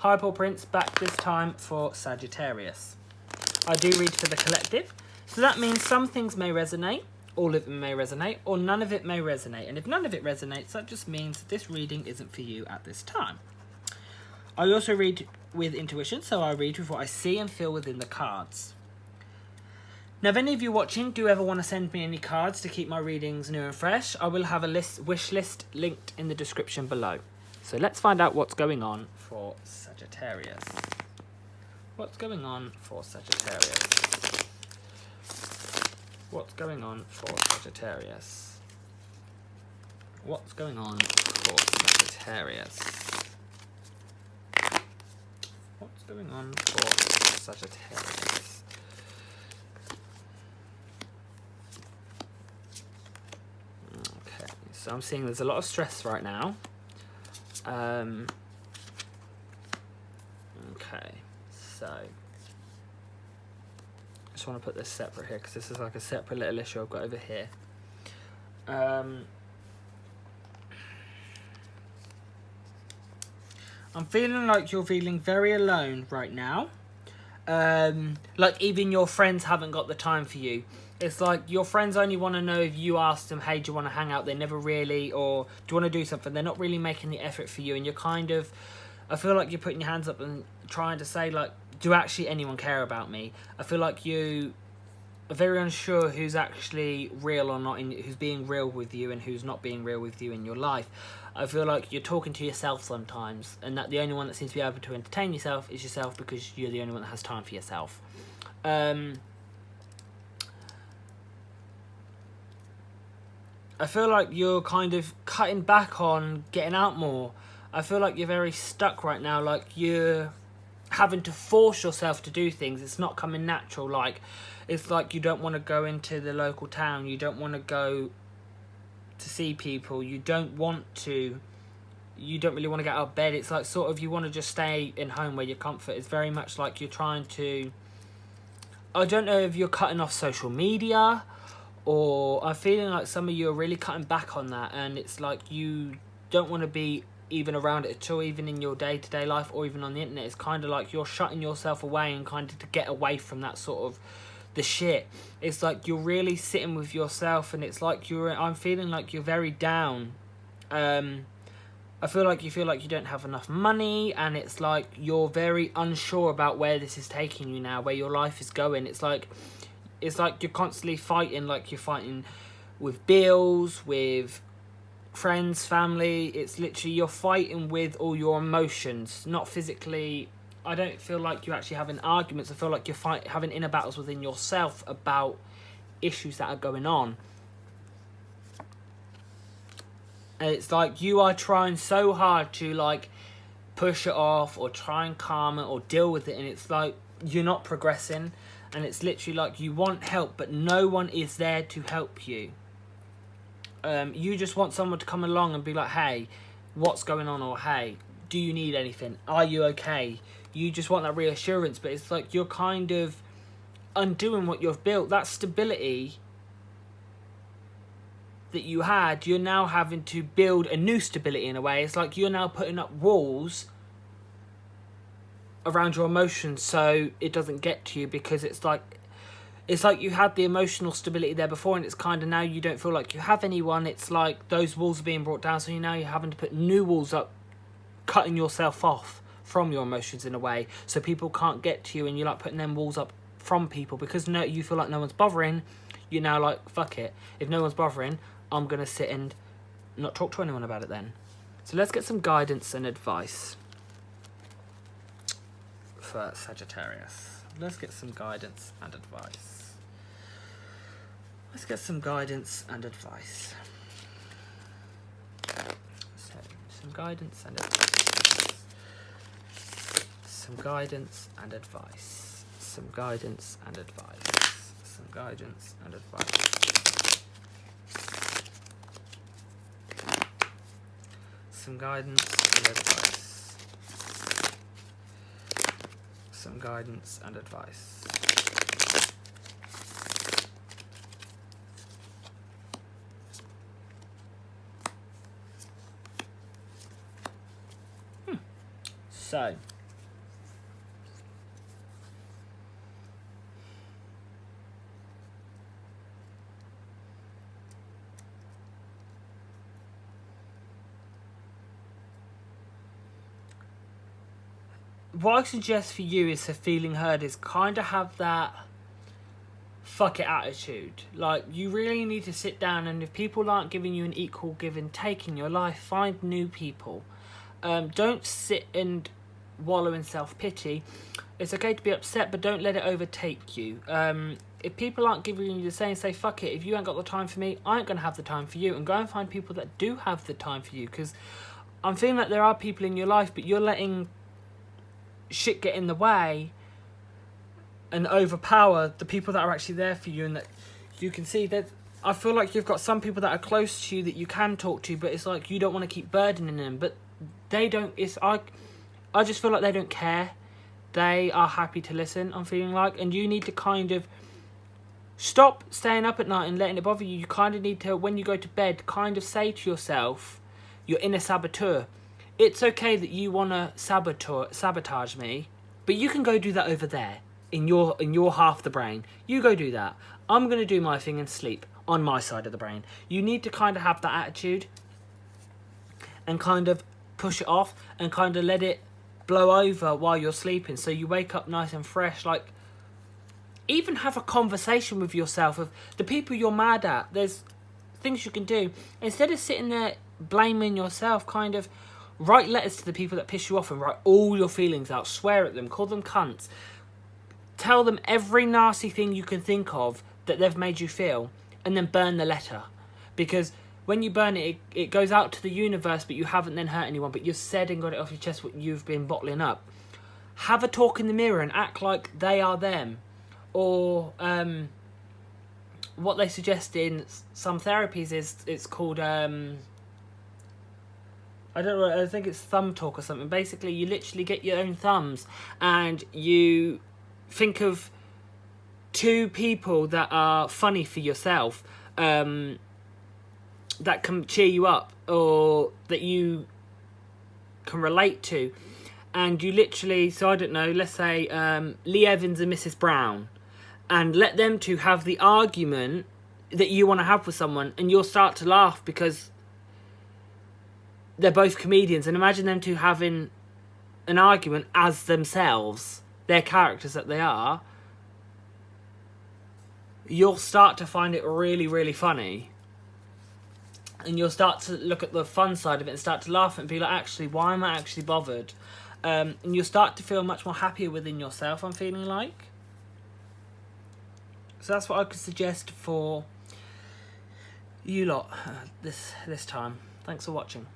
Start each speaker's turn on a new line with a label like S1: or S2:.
S1: Hi Paul Prince, back this time for Sagittarius. I do read for the collective, so that means some things may resonate, all of them may resonate, or none of it may resonate. And if none of it resonates, that just means this reading isn't for you at this time. I also read with intuition, so I read with what I see and feel within the cards. Now, if any of you watching do ever want to send me any cards to keep my readings new and fresh, I will have a wish list linked in the description below. So let's find out what's going on for Sagittarius. What's going on for Sagittarius? What's going on for Sagittarius? What's going on for Sagittarius? What's going on for Sagittarius? Okay, so I'm seeing there's a lot of stress right now. Okay, so I just want to put this separate here because this is like a separate little issue I've got over here. I'm feeling like you're feeling very alone right now. Like even your friends haven't got the time for you. It's like your friends only want to know if you ask them, hey, do you want to hang out? They never really, or do you want to do something? They're not really making the effort for you. And you're kind of, I feel like you're putting your hands up and trying to say, like, do actually anyone care about me? I feel like you are very unsure who's actually real or not, who's being real with you and who's not being real with you in your life. I feel like you're talking to yourself sometimes, and that the only one that seems to be able to entertain yourself is yourself because you're the only one that has time for yourself. I feel like you're kind of cutting back on getting out more. I feel like you're very stuck right now, like you're having to force yourself to do things. It's not coming natural. Like, it's like you don't want to go into the local town. You don't want to go to see people. You don't really want to get out of bed. It's like sort of you want to just stay in home where your comfort is. Very much like you're trying to, I don't know if you're cutting off social media, or I'm feeling like some of you are really cutting back on that, and it's like you don't want to be even around it at all, even in your day-to-day life or even on the internet. It's kind of like you're shutting yourself away and kind of to get away from that sort of the shit. It's like you're really sitting with yourself, and it's like I'm feeling like you're very down. I feel like you don't have enough money, and it's like you're very unsure about where this is taking you now, where your life is going. It's like you're constantly fighting, like you're fighting with bills, with friends, family. It's literally you're fighting with all your emotions, not physically. I don't feel like you're actually having arguments. I feel like you're having inner battles within yourself about issues that are going on. And it's like you are trying so hard to like push it off or try and calm it or deal with it, and it's like you're not progressing. And it's literally like you want help, but no one is there to help you. You just want someone to come along and be like, hey, what's going on? Or, hey, do you need anything? Are you okay? You just want that reassurance, but it's like you're kind of undoing what you've built. That stability that you had, you're now having to build a new stability in a way. It's like you're now putting up walls around your emotions so it doesn't get to you, because it's like you had the emotional stability there before, and it's kind of now you don't feel like you have anyone. It's like those walls are being brought down, so now you're having to put new walls up, cutting yourself off from your emotions in a way, so people can't get to you, and you're like putting them walls up from people because you feel like no one's bothering. You're now like, fuck it, if no one's bothering, I'm gonna sit and not talk to anyone about it then. So let's get some guidance and advice for Sagittarius. Let's get some guidance and advice. Let's get some guidance and advice. So, some guidance and advice. Some guidance and advice. Some guidance and advice. Some guidance and advice. Some guidance and advice. Some guidance and advice. So, what I suggest for you is for feeling heard is kind of have that fuck it attitude. Like, you really need to sit down, and if people aren't giving you an equal give and take in your life, find new people. Don't sit and wallow in self-pity. It's okay to be upset, but don't let it overtake you. If people aren't giving you the same, say fuck it. If you ain't got the time for me, I ain't gonna have the time for you, and go and find people that do have the time for you. Because I'm feeling like there are people in your life, but you're letting shit get in the way and overpower the people that are actually there for you, and that you can see that. I feel like you've got some people that are close to you that you can talk to, but it's like you don't want to keep burdening them, but they don't. I just feel like they don't care. They are happy to listen, I'm feeling like, and you need to kind of stop staying up at night and letting it bother you. You kind of need to, when you go to bed, kind of say to yourself, your inner saboteur, it's okay that you want to sabotage me, but you can go do that over there in your half of the brain. You go do that. I'm going to do my thing and sleep on my side of the brain. You need to kind of have that attitude and kind of push it off and kind of let it blow over while you're sleeping, so you wake up nice and fresh. Like, even have a conversation with yourself of the people you're mad at. There's things you can do instead of sitting there blaming yourself. Kind of write letters to the people that piss you off and write all your feelings out. Swear at them, call them cunts, tell them every nasty thing you can think of that they've made you feel, and then burn the letter. Because when you burn it, it goes out to the universe, but you haven't then hurt anyone, but you've said and got it off your chest what you've been bottling up. Have a talk in the mirror and act like they are them. Or what they suggest in some therapies is, it's called, I don't know, I think it's thumb talk or something. Basically, you literally get your own thumbs and you think of 2 people that are funny for yourself, that can cheer you up or that you can relate to, and you literally, so I don't know, let's say Lee Evans and Mrs. Brown, and let them 2 have the argument that you want to have with someone, and you'll start to laugh because they're both comedians, and imagine them 2 having an argument as themselves, their characters that they are. You'll start to find it really, really funny. And you'll start to look at the fun side of it and start to laugh and be like, actually, why am I actually bothered? And you'll start to feel much more happier within yourself, I'm feeling like. So that's what I could suggest for you lot this time. Thanks for watching.